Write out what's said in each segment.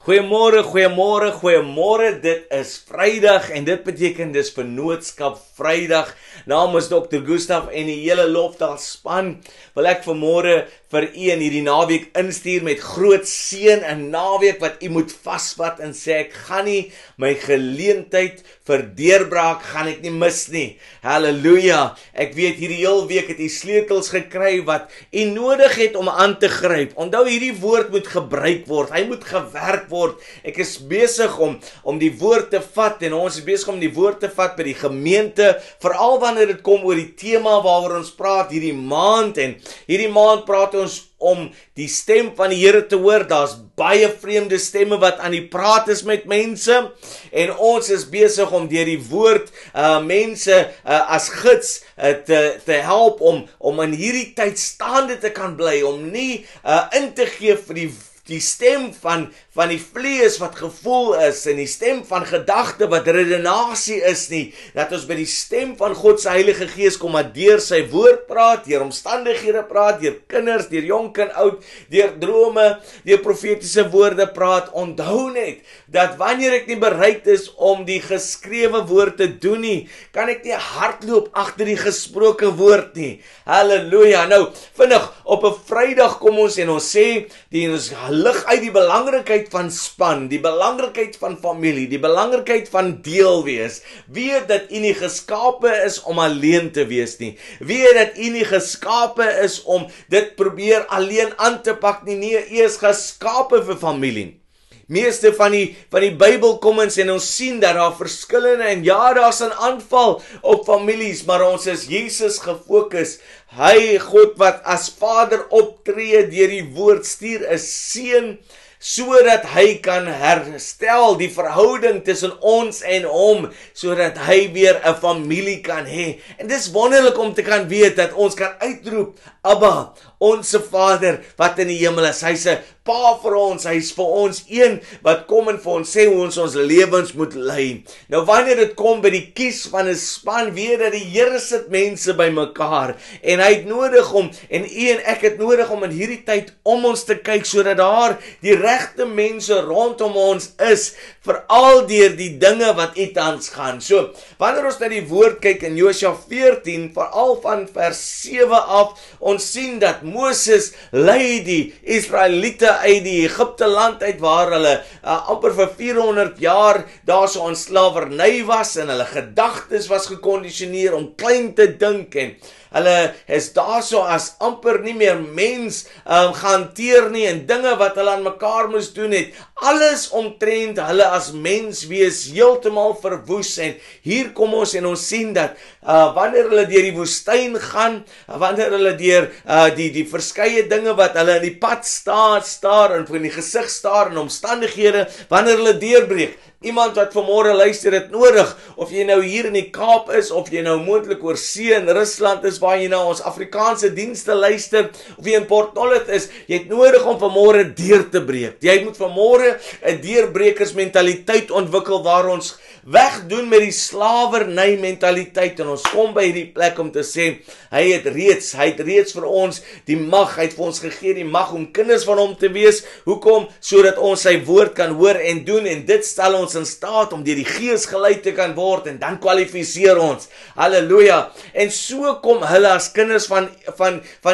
Goeiemôre, goeiemôre, goeiemôre. Dit is Vrydag en dit beteken dis Vennootskap Vrydag. Namens Dr. Gustaf en die hele Lofdal span wil ek vanmôre vir u in hierdie naweek instuur met groot seën, 'n naweek wat u moet vasvat en sê ek gaan nie my geleentheid vir deurbraak gaan ek nie mis nie. Halleluja. Ek weet hierdie heel week het u sleutels gekry wat u nodig het om aan te gryp. Onthou hierdie woord moet gebruik word. Hy moet gewerk word. Ek is besig om die woord te vat en ons is besig om die woord te vat by die gemeente, veral wanneer dit kom oor die tema waaroor ons praat hierdie maand. En hierdie maand praat ons om die stem van die Here te hoor. Daar's baie vreemde stemme wat aan die praat is met mense en ons is besig om deur die woord mense as gids te help om in hierdie tyd staande te kan bly, om nie in te gee vir die stem van die vlees wat gevoel is en die stem van gedagte wat redenasie is nie, dat ons by die stem van God se Heilige Gees kom wat deur sy woord praat, deur omstandighede praat, deur kinders, deur jonk en oud, deur drome, deur profetiese woorde praat. Onthou net dat wanneer ek nie bereid is om die geskrewe woord te doen nie, kan ek nie hardloop agter die gesproke woord nie. Halleluja. Nou, vinnig op 'n Vrydag kom ons en ons sê ons lig uit die belangrikheid van span, die belangrikheid van familie, die belangrikheid van deel wees. Weet dat u nie geskape is om alleen te wees nie. Weet dat u nie geskape is om dit probeer alleen aan te pak nie. Nee, u is geskape vir familie. Meeste van die Bybel kom ons en ons sien dat daar verskillende en ja, daar's 'n aanval op families, maar ons is Jesus gefokus. Hy, God wat as Vader optree deur die woord, stuur 'n seun sodat hy kan herstel die verhouding tussen ons en hom, sodat hy weer 'n familie kan hê. En dis wonderlik om te kan weet dat ons kan uitroep, Abba, onsse Vader wat in die hemel is. Hy's 'n Pa vir ons, hy's vir ons een wat kom en vir ons sê hoe ons lewens moet lei. Nou wanneer dit kom by die kies van 'n span, weet dat die Here sit mense bymekaar en hy het nodig om, en u en ek het nodig om in hierdie tyd om ons te kyk sodat daar die regte mense rondom ons is, veral deur die dinge wat tans gaan. So, wanneer ons na die woord kyk in Josua 14, veral van vers 7 af, ons sien dat Moses lei die Israeliete uit die Egipte land uit waar hulle amper vir 400 jaar daarso in slawerny was en hulle gedagtes was gekondisioneer om klein te dink en hulle is daarso as amper nie meer mens gehanteer nie en dinge wat hulle aan mekaar moes doen het, alles omtrent hulle as mens wees heeltemal verwoes. En hier kom ons en ons sien dat wanneer hulle deur die woestyn gaan, wanneer hulle deur die verskeie dinge wat hulle in die pad staar en in die gesig staar en omstandighede, wanneer hulle deurbreek. Iemand wat vanmôre luister het nodig, of jy nou hier in die Kaap is, of jy nou moontlik oor see in Rusland is, waar jy nou ons Afrikaanse dienste luister, of jy in Port Nolloth is, jy het nodig om vanmôre deur te breek. Jy moet vanmôre 'n deurbrekersmentaliteit ontwikkel waar ons wegdoen met die slawerny mentaliteit en ons kom by hierdie plek om te sê, hy het reeds vir ons die mag, hy het vir ons gegee die mag om kinders van hom te wees. Hoekom? Sodat ons sy woord kan hoor en doen, en dit stel ons in staat om deur die Gees gelei te kan word en dan kwalifiseer ons. Halleluja. En so kom hulle as kinders van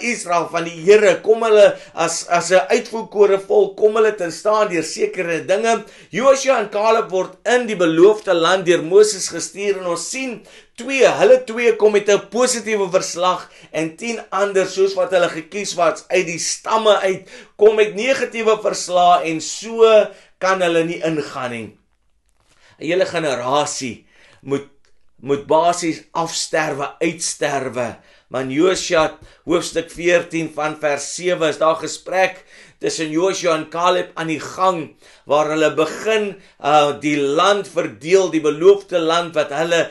Israel, van die Here, kom hulle as 'n uitvoerkore volk, kom hulle te staan deur sekere dinge. Josua en Caleb word in die beloofde land deur Moses gestuur en ons sien hulle twee kom met 'n positiewe verslag en 10 ander soos wat hulle gekies was uit die stamme uit, kom met negatiewe verslae en so kan hulle nie ingaan nie. 'n Hele generasie moet basies afsterwe, uitsterwe. Maar in Josua hoofstuk 14 van vers 7 is daar gesprek tussen Josua en Caleb aan die gang, waar hulle begin die land verdeel, die beloofde land wat hulle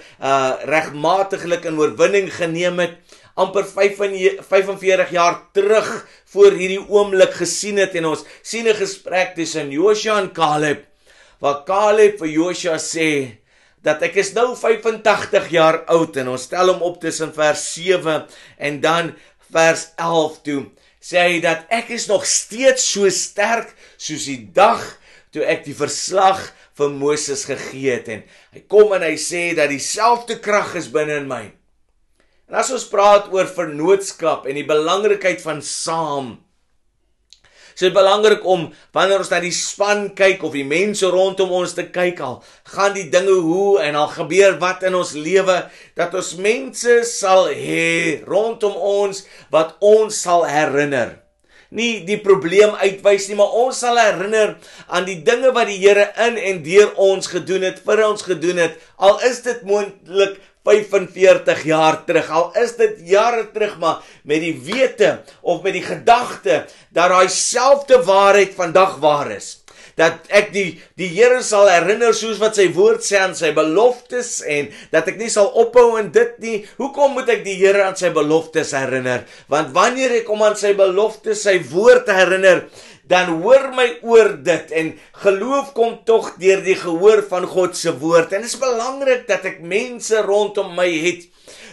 regmatiglik in oorwinning geneem het, amper 45 jaar terug voor hierdie oomblik gesien het. En ons sien 'n gesprek tussen Josua en Caleb, waar Caleb vir Josua sê, dat ek is nou 85 jaar oud, en ons stel hom op tussen vers 7 en dan vers 11 toe, sê hy dat ek is nog steeds so sterk soos die dag toe ek die verslag vir Moses gegee het en hy kom en hy sê dat dieselfde krag is binne in my. En as ons praat oor vennootskap en die belangrikheid van saam, so dit is belangrik om, wanneer ons na die span kyk, of die mense rondom ons te kyk, al gaan die dinge hoe, en al gebeur wat in ons lewe, dat ons mense sal hê rondom ons, wat ons sal herinner. Nie die probleem uitwys nie, maar ons sal herinner aan die dinge wat die Here in en deur ons gedoen het, vir ons gedoen het, al is dit moontlik 45 jaar terug, al is dit jare terug, maar met die wete of met die gedagte dat daai selfde waarheid vandag waar is. Dat ek die Here sal herinner soos wat sy woord sê aan sy beloftes en dat ek nie sal ophou in dit nie. Hoekom moet ek die Here aan sy beloftes herinner? Want wanneer ek hom aan sy beloftes, sy woord herinner, dan hoor my oor dit en geloof kom tog deur die gehoor van God se woord. En dit is belangrik dat ek mense rondom my het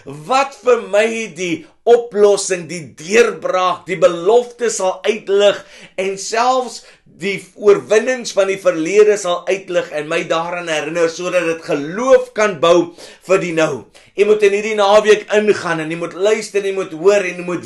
wat vir my die oplossing, die deurbraak, die belofte sal uitlig en selfs die oorwinnings van die verlede sal uitlig en my daaraan herinner sodat dit geloof kan bou vir die nou. Jy moet in hierdie naweek ingaan en jy moet luister, jy moet hoor en jy moet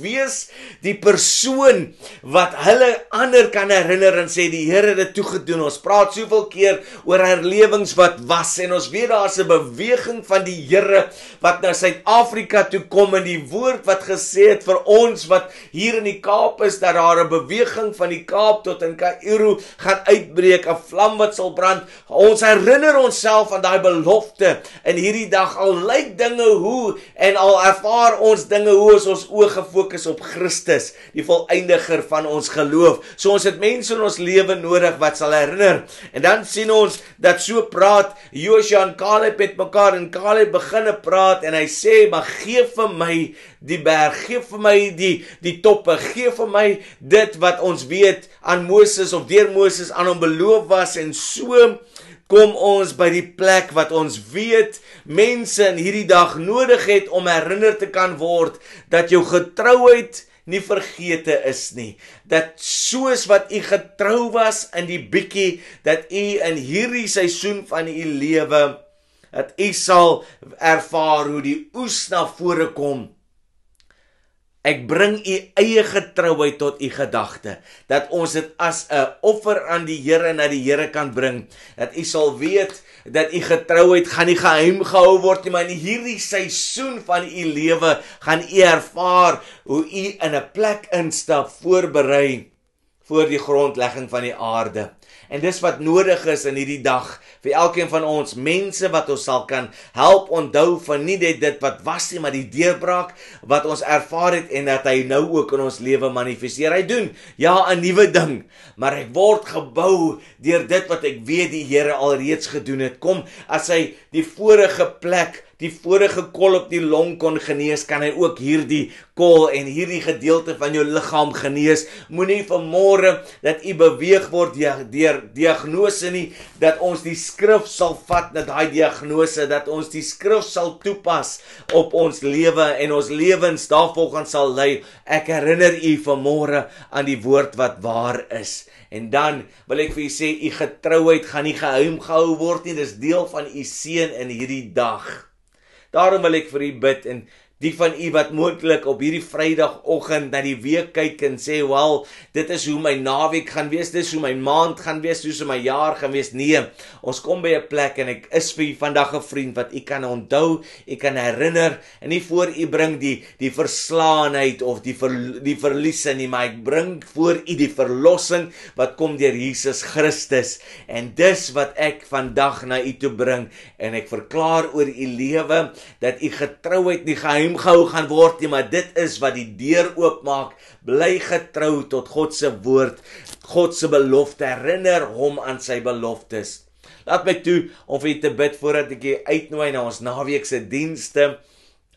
wees die persoon wat hulle ander kan herinner en sê die Here het dit toegedoen. Ons praat soveel keer oor herlewings wat was en ons weet daar's 'n beweging van die Here wat na Suid-Afrika toe kom en die woord wat gesê het vir ons wat hier in die Kaap is dat daar 'n beweging van die Kaap tot in Kaïro gaan uitbreek, 'n vlam wat sal brand. Ons herinner onsself aan daai belofte in hierdie dag, al lyk dinge hoe en al ervaar ons dinge hoe, is ons oë gefokus op Christus, die volëindiger van ons geloof. So ons het mense in ons lewe nodig wat sal herinner. En dan sien ons dat so praat Joshua en Caleb met mekaar en Caleb begin praat en hy sê, maar gee vir my die berg, gee vir my die toppe, gee vir my dit wat ons weet aan Moses of deur Moses aan hom beloof was. En so kom ons by die plek wat ons weet mense in hierdie dag nodig het om herinner te kan word dat jou getrouheid nie vergete is nie. Dat soos wat u getrou was in die bietjie, dat u in hierdie seisoen van u lewe, dat u sal ervaar hoe die oes na vore kom. Ek bring u eie getrouheid tot u gedagte, dat ons dit as 'n offer aan die Here na die Here kan bring, dat u sal weet dat u getrouheid gaan nie geheim gehou word nie, maar in hierdie seisoen van u lewe gaan u ervaar hoe u in 'n plek instap voorberei voor die grondlegging van die aarde. En dis wat nodig is in hierdie dag, vir elkeen van ons, mense wat ons sal kan help onthou van nie net dit wat was nie, maar die deurbraak wat ons ervaar het en dat hy nou ook in ons lewe manifesteer. Hy doen, ja, 'n nuwe ding, maar ek word gebou deur dit wat ek weet die Here alreeds gedoen het. Kom, as hy die vorige plek, die vorige kol op die long kon genees, kan hy ook hierdie kol en hierdie gedeelte van jou liggaam genees. Moenie vanmôre dat u beweeg word deur diagnose nie, dat ons die skrif sal vat na daai diagnose, dat ons die skrif sal toepas op ons lewe en ons lewens daarvolgens sal lei. Ek herinner u vanmôre aan die woord wat waar is. En dan wil ek vir u sê, u getrouheid gaan nie geheim gehou word nie, dis deel van u seën in hierdie dag. Daarom wil ek vir u bid en die van u wat moontlik op hierdie Vrydagoggend na die week kyk en sê, wel, dit is hoe my naweek gaan wees, dit is hoe my maand gaan wees, dit is hoe my jaar gaan wees. Nee, ons kom by 'n plek en ek is vir u vandag 'n vriend wat u kan onthou, u kan herinner en nie voor u bring die verslaanheid of die verliese nie, maar ek bring voor u die verlossing wat kom deur Jesus Christus. En dis wat ek vandag na u toe bring en ek verklaar oor u lewe dat u getrouheid nie geheim gehou gaan word nie, maar dit is wat die deur oopmaak. Bly getrou tot God se woord, God se belofte, herinner hom aan sy beloftes. Laat my toe om vir u te bid voordat ek u uitnooi na ons naweekse dienste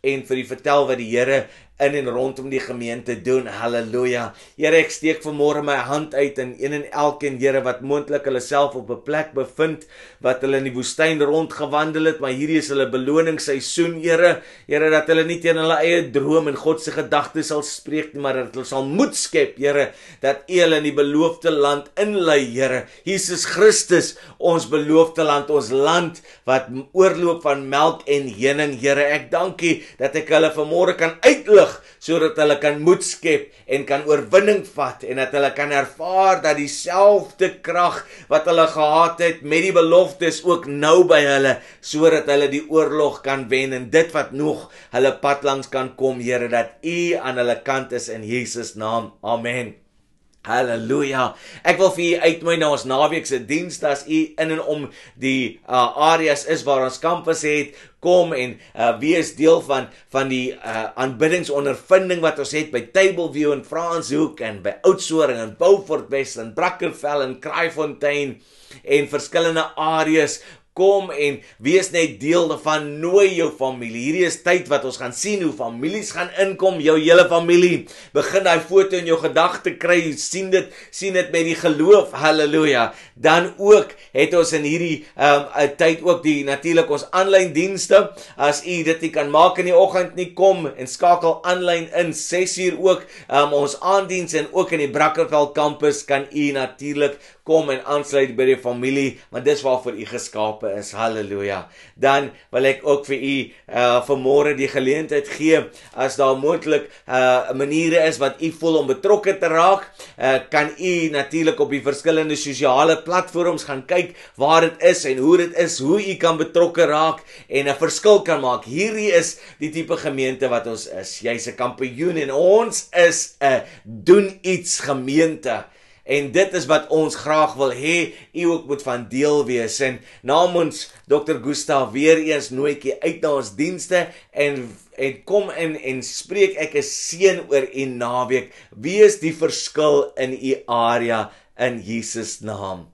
en vir u vertel wat die Here in en rondom die gemeente doen. Halleluja. Here, ek steek vanmôre my hand uit in een en elkeen, Here, wat moontlik hulle self op 'n plek bevind, wat hulle in die woestyn rondgewandel het, maar hierdie is hulle beloningsseisoen, Here. Here, dat hulle nie teen hulle eie droom en God se gedagtes sal spreek nie, maar dat hulle sal moed skep, Here, dat U hulle in die beloofde land inlei, Here. Jesus Christus, ons beloofde land, ons land wat oorloop van melk en honing, Here. Ek dank U dat ek hulle vanmôre kan uitlig, sodat hulle kan moed skep en kan oorwinning vat en dat hulle kan ervaar dat dieselfde krag wat hulle gehad het met die beloftes ook nou by hulle, sodat hulle die oorlog kan wen en dit wat nog hulle pad langs kan kom, Here, dat U aan hulle kant is in Jesus naam. Amen. Halleluja. Ek wil vir u uitnooi na ons naweek se diens, as u in en om die areas is waar ons kampus het, kom en wees deel van die aanbiddingsondervinding wat ons het by Tableview in Franshoek en by Oudtshoorn en Beaufort West en Brackenfell en Kraaifontein en verskillende areas. Kom en wees net deel daarvan, nooi jou familie. Hierdie is tyd wat ons gaan sien hoe families gaan inkom, jou hele familie. Begin daai foto in jou gedagte kry, sien dit met die geloof. Halleluja. Dan ook het ons in hierdie tyd ook die natuurlik ons aanlyn dienste. As u dit nie kan maak in die oggend nie, kom en skakel aanlyn in 6uur ook ons aanddiens en ook in die Brackenfell kampus kan u natuurlik kom en aansluit by die familie, want dis waarvoor u geskape is. Halleluja. Dan wil ek ook vir u vanmôre die geleentheid gee, as daar moontlik maniere is wat u voel om betrokke te raak, kan u natuurlik op die verskillende sosiale platforms gaan kyk waar dit is en hoe dit is, hoe u kan betrokke raak en 'n verskil kan maak. Hierdie is die tipe gemeente wat ons is. Jy's 'n kampioen en ons is 'n doen iets gemeente. En dit is wat ons graag wil hê, u ook moet van deel wees. En namens Dr. Gustav weer eens nooi ek u uit na ons dienste en kom in en spreek ek 'n seën oor u naweek. Wees die verskil in u area in Jesus naam.